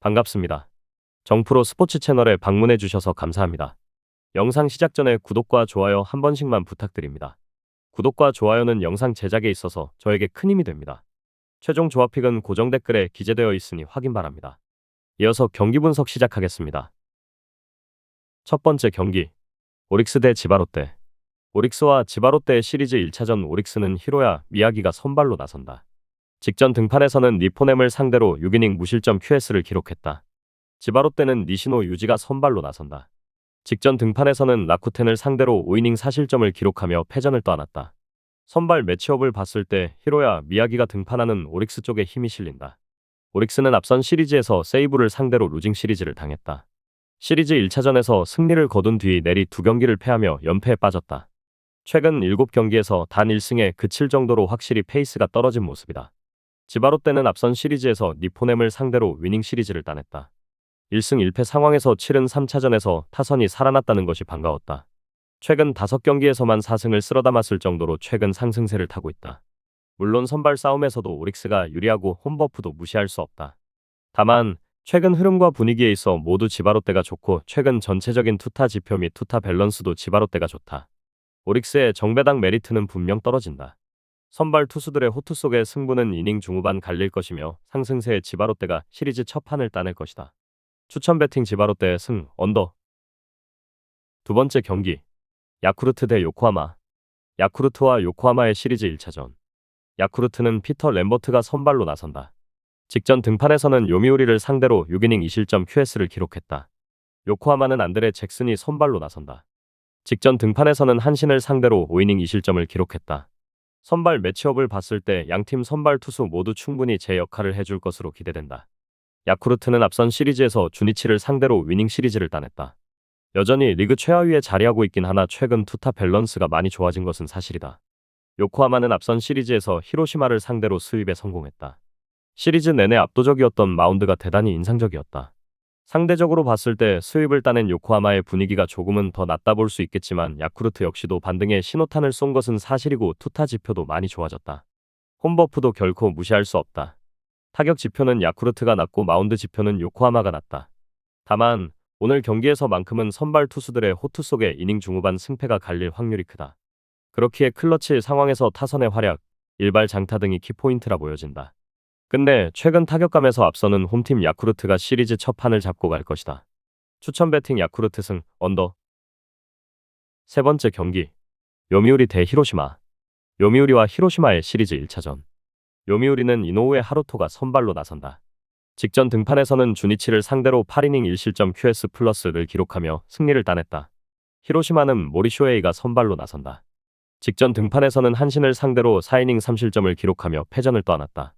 반갑습니다. 정프로 스포츠 채널에 방문해 주셔서 감사합니다. 영상 시작 전에 구독과 좋아요 한 번씩만 부탁드립니다. 구독과 좋아요는 영상 제작에 있어서 저에게 큰 힘이 됩니다. 최종 조합픽은 고정 댓글에 기재되어 있으니 확인 바랍니다. 이어서 경기 분석 시작하겠습니다. 첫 번째 경기, 오릭스 대 지바롯데. 오릭스와 지바롯데의 시리즈 1차전. 오릭스는 히로야 미야기가 선발로 나선다. 직전 등판에서는 니포넴을 상대로 6이닝 무실점 QS를 기록했다. 지바롯데는 니시노 유지가 선발로 나선다. 직전 등판에서는 라쿠텐을 상대로 5이닝 4실점을 기록하며 패전을 떠안았다. 선발 매치업을 봤을 때 히로야 미야기가 등판하는 오릭스 쪽에 힘이 실린다. 오릭스는 앞선 시리즈에서 세이브를 상대로 루징 시리즈를 당했다. 시리즈 1차전에서 승리를 거둔 뒤 내리 2경기를 패하며 연패에 빠졌다. 최근 7경기에서 단 1승에 그칠 정도로 확실히 페이스가 떨어진 모습이다. 지바롯데는 앞선 시리즈에서 니포넴을 상대로 위닝 시리즈를 따냈다. 1승 1패 상황에서 치른 3차전에서 타선이 살아났다는 것이 반가웠다. 최근 5경기에서만 4승을 쓸어담았을 정도로 최근 상승세를 타고 있다. 물론 선발 싸움에서도 오릭스가 유리하고 홈버프도 무시할 수 없다. 다만 최근 흐름과 분위기에 있어 모두 지바롯데가 좋고 최근 전체적인 투타 지표 및 투타 밸런스도 지바롯데가 좋다. 오릭스의 정배당 메리트는 분명 떨어진다. 선발 투수들의 호투 속의 승부는 이닝 중후반 갈릴 것이며 상승세의 지바롯데가 시리즈 첫 판을 따낼 것이다. 추천 배팅 지바롯데의 승, 언더. 두 번째 경기, 야쿠르트 대 요코하마. 야쿠르트와 요코하마의 시리즈 1차전. 야쿠르트는 피터 램버트가 선발로 나선다. 직전 등판에서는 요미우리를 상대로 6이닝 2실점 QS를 기록했다. 요코하마는 안드레 잭슨이 선발로 나선다. 직전 등판에서는 한신을 상대로 5이닝 2실점을 기록했다. 선발 매치업을 봤을 때 양팀 선발 투수 모두 충분히 제 역할을 해줄 것으로 기대된다. 야쿠르트는 앞선 시리즈에서 주니치를 상대로 위닝 시리즈를 따냈다. 여전히 리그 최하위에 자리하고 있긴 하나 최근 투타 밸런스가 많이 좋아진 것은 사실이다. 요코하마는 앞선 시리즈에서 히로시마를 상대로 스윕에 성공했다. 시리즈 내내 압도적이었던 마운드가 대단히 인상적이었다. 상대적으로 봤을 때 스윕을 따낸 요코하마의 분위기가 조금은 더 낮다 볼 수 있겠지만 야쿠르트 역시도 반등에 신호탄을 쏜 것은 사실이고 투타 지표도 많이 좋아졌다. 홈버프도 결코 무시할 수 없다. 타격 지표는 야쿠르트가 낮고 마운드 지표는 요코하마가 낮다. 다만 오늘 경기에서만큼은 선발 투수들의 호투 속에 이닝 중후반 승패가 갈릴 확률이 크다. 그렇기에 클러치 상황에서 타선의 활약, 일발 장타 등이 키포인트라 보여진다. 근데 최근 타격감에서 앞서는 홈팀 야쿠르트가 시리즈 첫 판을 잡고 갈 것이다. 추천 배팅 야쿠르트 승, 언더. 세 번째 경기, 요미우리 대 히로시마. 요미우리와 히로시마의 시리즈 1차전. 요미우리는 이노우에 하루토가 선발로 나선다. 직전 등판에서는 주니치를 상대로 8이닝 1실점 QS 플러스를 기록하며 승리를 따냈다. 히로시마는 모리쇼에이가 선발로 나선다. 직전 등판에서는 한신을 상대로 4이닝 3실점을 기록하며 패전을 떠안았다.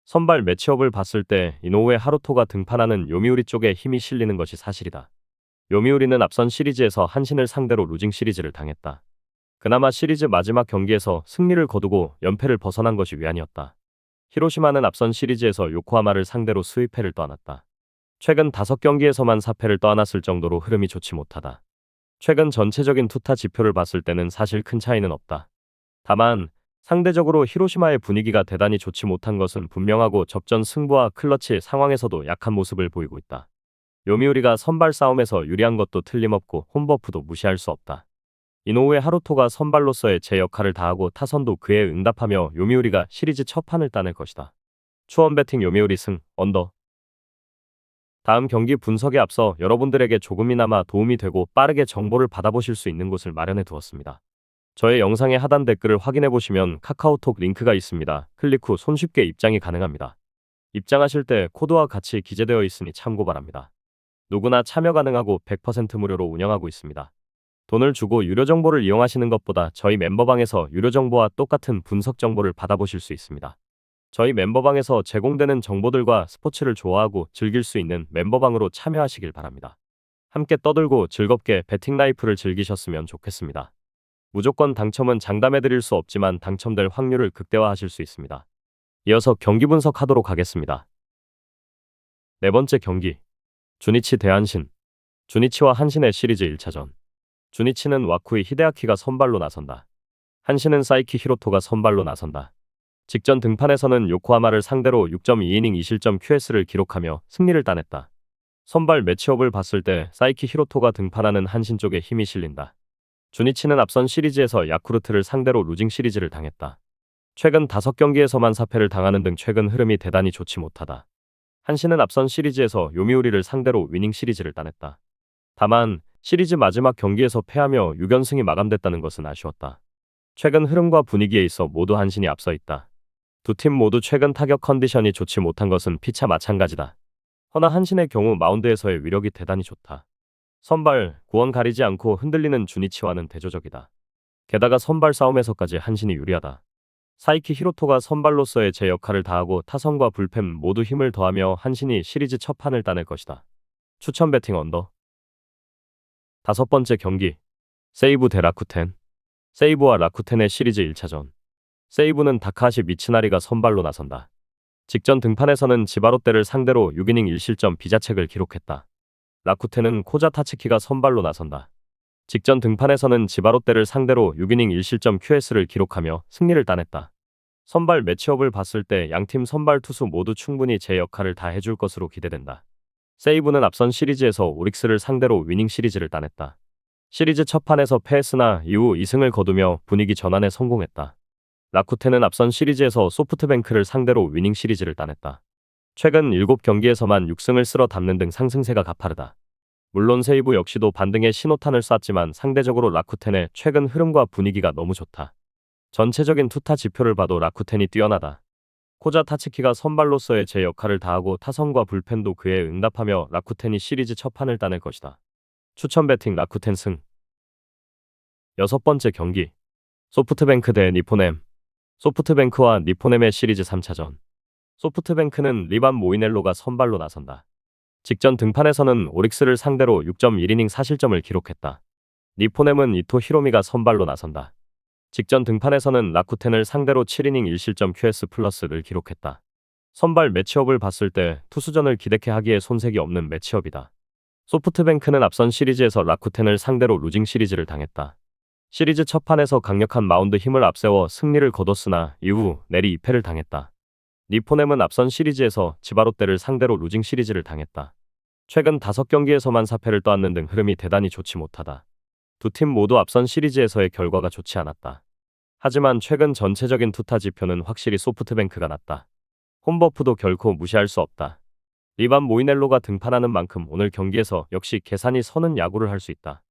선발 매치업을 봤을 때 이노우에 하루토가 등판하는 요미우리 쪽에 힘이 실리는 것이 사실이다. 요미우리는 앞선 시리즈에서 한신을 상대로 루징 시리즈를 당했다. 그나마 시리즈 마지막 경기에서 승리를 거두고 연패를 벗어난 것이 위안이었다. 히로시마는 앞선 시리즈에서 요코하마를 상대로 스윕패를 떠안았다. 최근 5경기에서만 4패를 떠안았을 정도로 흐름이 좋지 못하다. 최근 전체적인 투타 지표를 봤을 때는 사실 큰 차이는 없다. 다만 상대적으로 히로시마의 분위기가 대단히 좋지 못한 것은 분명하고 접전 승부와 클러치 상황에서도 약한 모습을 보이고 있다. 요미우리가 선발 싸움에서 유리한 것도 틀림없고 홈버프도 무시할 수 없다. 이노우에 하루토가 선발로서의 제 역할을 다하고 타선도 그에 응답하며 요미우리가 시리즈 첫 판을 따낼 것이다. 추원 배팅 요미우리 승, 언더. 다음 경기 분석에 앞서 여러분들에게 조금이나마 도움이 되고 빠르게 정보를 받아보실 수 있는 곳을 마련해 두었습니다. 저의 영상의 하단 댓글을 확인해 보시면 카카오톡 링크가 있습니다. 클릭 후 손쉽게 입장이 가능합니다. 입장하실 때 코드와 같이 기재되어 있으니 참고 바랍니다. 누구나 참여 가능하고 100% 무료로 운영하고 있습니다. 돈을 주고 유료 정보를 이용하시는 것보다 저희 멤버방에서 유료 정보와 똑같은 분석 정보를 받아보실 수 있습니다. 저희 멤버방에서 제공되는 정보들과 스포츠를 좋아하고 즐길 수 있는 멤버방으로 참여하시길 바랍니다. 함께 떠들고 즐겁게 배팅 라이프를 즐기셨으면 좋겠습니다. 무조건 당첨은 장담해드릴 수 없지만 당첨될 확률을 극대화하실 수 있습니다. 이어서 경기 분석하도록 하겠습니다. 네 번째 경기, 주니치 대 한신. 주니치와 한신의 시리즈 1차전. 주니치는 와쿠이 히데아키가 선발로 나선다. 한신은 사이키 히로토가 선발로 나선다. 직전 등판에서는 요코하마를 상대로 6.2이닝 2실점 QS를 기록하며 승리를 따냈다. 선발 매치업을 봤을 때 사이키 히로토가 등판하는 한신 쪽에 힘이 실린다. 주니치는 앞선 시리즈에서 야쿠르트를 상대로 루징 시리즈를 당했다. 최근 5경기에서만 4패를 당하는 등 최근 흐름이 대단히 좋지 못하다. 한신은 앞선 시리즈에서 요미우리를 상대로 위닝 시리즈를 따냈다. 다만 시리즈 마지막 경기에서 패하며 6연승이 마감됐다는 것은 아쉬웠다. 최근 흐름과 분위기에 있어 모두 한신이 앞서 있다. 두 팀 모두 최근 타격 컨디션이 좋지 못한 것은 피차 마찬가지다. 허나 한신의 경우 마운드에서의 위력이 대단히 좋다. 선발, 구원 가리지 않고 흔들리는 주니치와는 대조적이다. 게다가 선발 싸움에서까지 한신이 유리하다. 사이키 히로토가 선발로서의 제 역할을 다하고 타선과 불펜 모두 힘을 더하며 한신이 시리즈 첫 판을 따낼 것이다. 추천 배팅 언더. 5번째 경기. 세이브 대 라쿠텐. 세이브와 라쿠텐의 시리즈 1차전. 세이브는 다카하시 미츠나리가 선발로 나선다. 직전 등판에서는 지바롯데를 상대로 6이닝 1실점 비자책을 기록했다. 라쿠텐은 코자 타츠키가 선발로 나선다. 직전 등판에서는 지바롯데를 상대로 6이닝 1실점 QS를 기록하며 승리를 따냈다. 선발 매치업을 봤을 때 양팀 선발 투수 모두 충분히 제 역할을 다 해줄 것으로 기대된다. 세이브는 앞선 시리즈에서 오릭스를 상대로 위닝 시리즈를 따냈다. 시리즈 첫 판에서 패했으나 이후 2승을 거두며 분위기 전환에 성공했다. 라쿠텐은 앞선 시리즈에서 소프트뱅크를 상대로 위닝 시리즈를 따냈다. 최근 7경기에서만 6승을 쓸어 담는 등 상승세가 가파르다. 물론 세이브 역시도 반등의 신호탄을 쐈지만 상대적으로 라쿠텐의 최근 흐름과 분위기가 너무 좋다. 전체적인 투타 지표를 봐도 라쿠텐이 뛰어나다. 코자 타츠키가 선발로서의 제 역할을 다하고 타선과 불펜도 그에 응답하며 라쿠텐이 시리즈 첫 판을 따낼 것이다. 추천 배팅 라쿠텐 승. 6번째 경기. 소프트뱅크 대 니포넴. 소프트뱅크와 니포넴의 시리즈 3차전. 소프트뱅크는 리반 모이넬로가 선발로 나선다. 직전 등판에서는 오릭스를 상대로 6.1이닝 4실점을 기록했다. 니포넴은 이토 히로미가 선발로 나선다. 직전 등판에서는 라쿠텐을 상대로 7이닝 1실점 QS 플러스를 기록했다. 선발 매치업을 봤을 때 투수전을 기대케 하기에 손색이 없는 매치업이다. 소프트뱅크는 앞선 시리즈에서 라쿠텐을 상대로 루징 시리즈를 당했다. 시리즈 첫 판에서 강력한 마운드 힘을 앞세워 승리를 거뒀으나 이후 내리 2패를 당했다. 니포넴은 앞선 시리즈에서 지바롯데를 상대로 루징 시리즈를 당했다. 최근 5경기에서만 4패를 떠안는 등 흐름이 대단히 좋지 못하다. 두 팀 모두 앞선 시리즈에서의 결과가 좋지 않았다. 하지만 최근 전체적인 투타 지표는 확실히 소프트뱅크가 낫다. 홈버프도 결코 무시할 수 없다. 리반 모이넬로가 등판하는 만큼 오늘 경기에서 역시 계산이 서는 야구를 할 수 있다.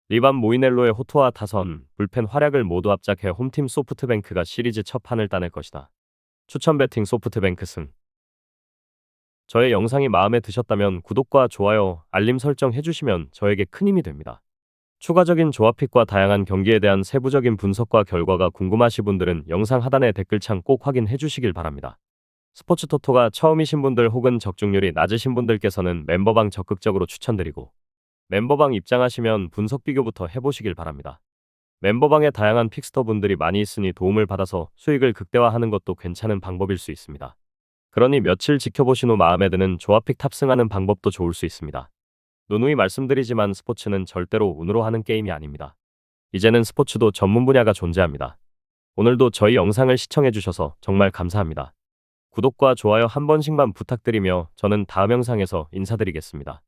리반 모이넬로의 호투와 타선, 불펜 활약을 모두 합작해 홈팀 소프트뱅크가 시리즈 첫 판을 따낼 것이다. 추천 배팅 소프트뱅크 승. 저의 영상이 마음에 드셨다면 구독과 좋아요, 알림 설정 해주시면 저에게 큰 힘이 됩니다. 추가적인 조합픽과 다양한 경기에 대한 세부적인 분석과 결과가 궁금하신 분들은 영상 하단의 댓글창 꼭 확인해 주시길 바랍니다. 스포츠 토토가 처음이신 분들 혹은 적중률이 낮으신 분들께서는 멤버방 적극적으로 추천드리고 멤버방 입장하시면 분석 비교부터 해보시길 바랍니다. 멤버방에 다양한 픽스터 분들이 많이 있으니 도움을 받아서 수익을 극대화하는 것도 괜찮은 방법일 수 있습니다. 그러니 며칠 지켜보신 후 마음에 드는 조합픽 탑승하는 방법도 좋을 수 있습니다. 누누이 말씀드리지만 스포츠는 절대로 운으로 하는 게임이 아닙니다. 이제는 스포츠도 전문 분야가 존재합니다. 오늘도 저희 영상을 시청해주셔서 정말 감사합니다. 구독과 좋아요 한 번씩만 부탁드리며 저는 다음 영상에서 인사드리겠습니다.